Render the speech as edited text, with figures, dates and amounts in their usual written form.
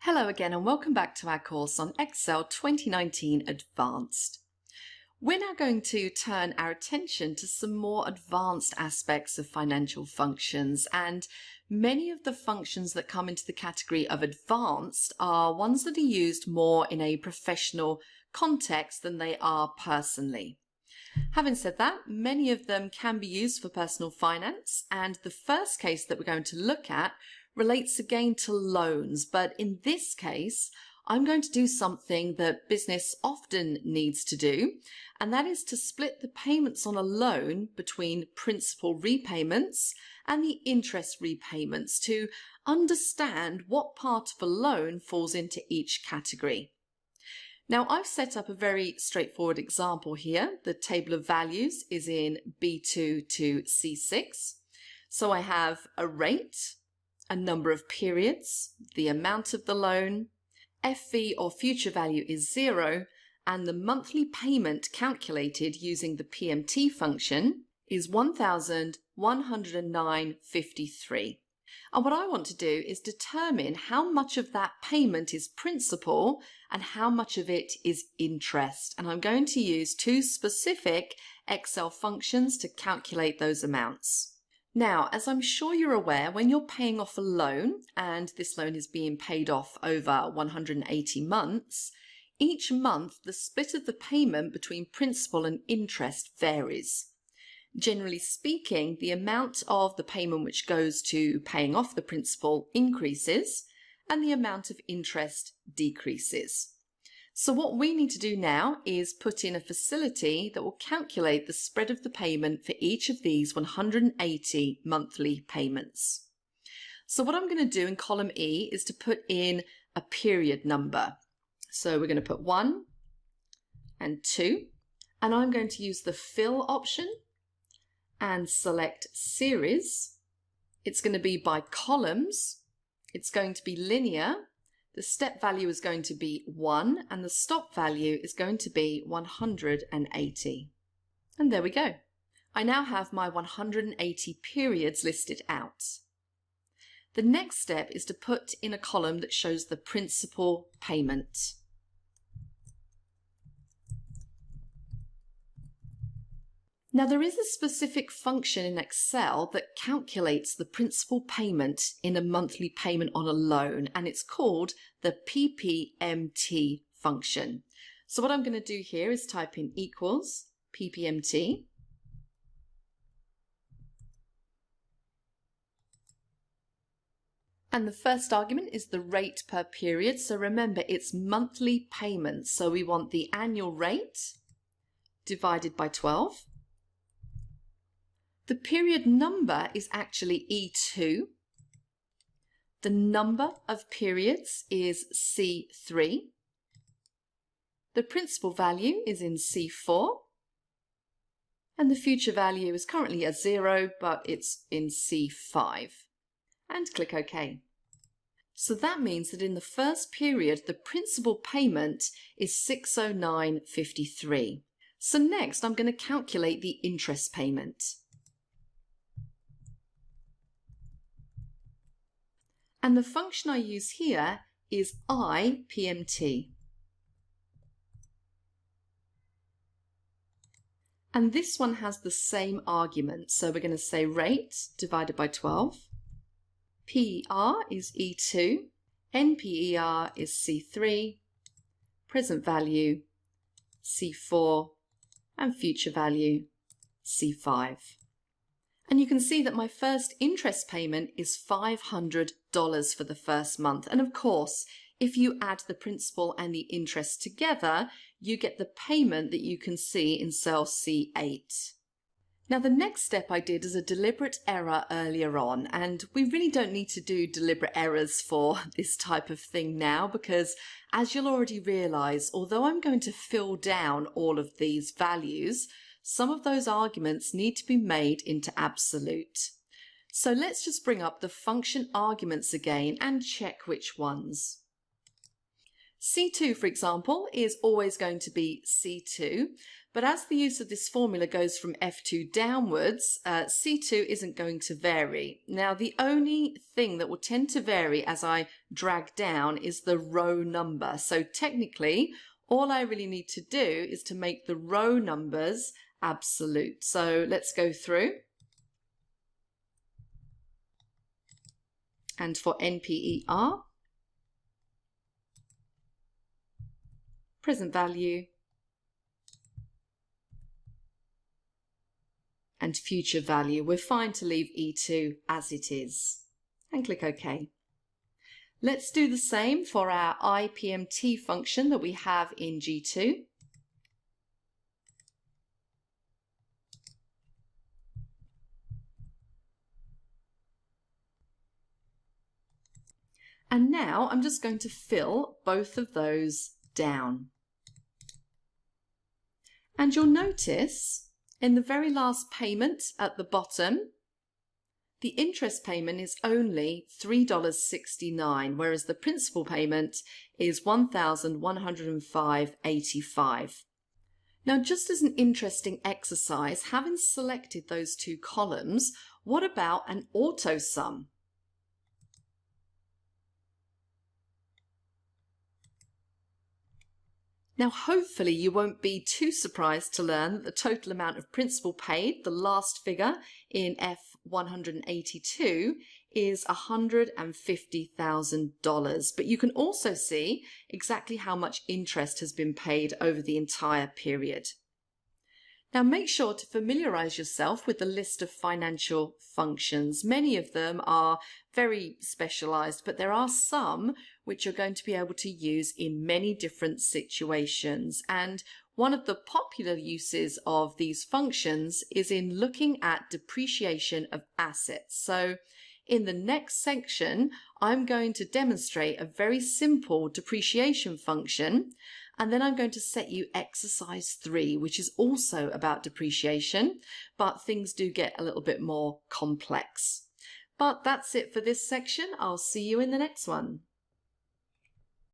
Hello again and welcome back to our course on Excel 2019 Advanced. We're now going to turn our attention to some more advanced aspects of financial functions, and many of the functions that come into the category of advanced are ones that are used more in a professional context than they are personally. Having said that, many of them can be used for personal finance, and the first case that we're going to look at relates again to loans, but in this case I'm going to do something that business often needs to do, and that is to split the payments on a loan between principal repayments and the interest repayments to understand what part of a loan falls into each category. Now, I've set up a very straightforward example here. The table of values is in B2 to C6. So I have a rate, a number of periods, the amount of the loan, FV or future value is 0, and the monthly payment calculated using the PMT function is 1,109.53. And what I want to do is determine how much of that payment is principal and how much of it is interest. And I'm going to use two specific Excel functions to calculate those amounts. Now, as I'm sure you're aware, when you're paying off a loan, and this loan is being paid off over 180 months, each month the split of the payment between principal and interest varies. Generally speaking, the amount of the payment which goes to paying off the principal increases and the amount of interest decreases. So what we need to do now is put in a facility that will calculate the spread of the payment for each of these 180 monthly payments. So what I'm going to do in column E is to put in a period number. So we're going to put 1 and 2, and I'm going to use the fill option and select series. It's going to be by columns. It's going to be linear. The step value is going to be 1 and the stop value is going to be 180. And there we go. I now have my 180 periods listed out. The next step is to put in a column that shows the principal payment. Now, there is a specific function in Excel that calculates the principal payment in a monthly payment on a loan, and it's called the PPMT function. So what I'm going to do here is type in equals PPMT. And the first argument is the rate per period. So remember, it's monthly payments. So we want the annual rate divided by 12. The period number is actually E2. The number of periods is C3. The principal value is in C4. And the future value is currently at 0, but it's in C5. And click OK. So that means that in the first period, the principal payment is 609.53. So next, I'm going to calculate the interest payment. And the function I use here is IPMT. And this one has the same argument. So we're going to say rate divided by 12. PER is E2. NPER is C3. Present value C4. And future value C5. And you can see that my first interest payment is $500 for the first month. And of course, if you add the principal and the interest together, you get the payment that you can see in cell C8. Now, the next step I did is a deliberate error earlier on, and we really don't need to do deliberate errors for this type of thing now, because as you'll already realize, although I'm going to fill down all of these values, some of those arguments need to be made into absolute. So let's just bring up the function arguments again and check which ones. C2, for example, is always going to be C2, but as the use of this formula goes from F2 downwards, C2 isn't going to vary. Now, the only thing that will tend to vary as I drag down is the row number. So technically, all I really need to do is to make the row numbers absolute. So let's go through. And for NPER, present value, and future value, we're fine to leave E2 as it is. And click OK. Let's do the same for our IPMT function that we have in G2. And now I'm just going to fill both of those down. And you'll notice in the very last payment at the bottom, the interest payment is only $3.69, whereas the principal payment is $1,105.85. Now, just as an interesting exercise, having selected those two columns, what about an auto sum? Now, hopefully you won't be too surprised to learn that the total amount of principal paid, the last figure in F182, is $150,000. But you can also see exactly how much interest has been paid over the entire period. Now, make sure to familiarize yourself with the list of financial functions. Many of them are very specialized, but there are some which you're going to be able to use in many different situations. And one of the popular uses of these functions is in looking at depreciation of assets. So in the next section, I'm going to demonstrate a very simple depreciation function. And then I'm going to set you exercise 3, which is also about depreciation, but things do get a little bit more complex. But that's it for this section. I'll see you in the next one.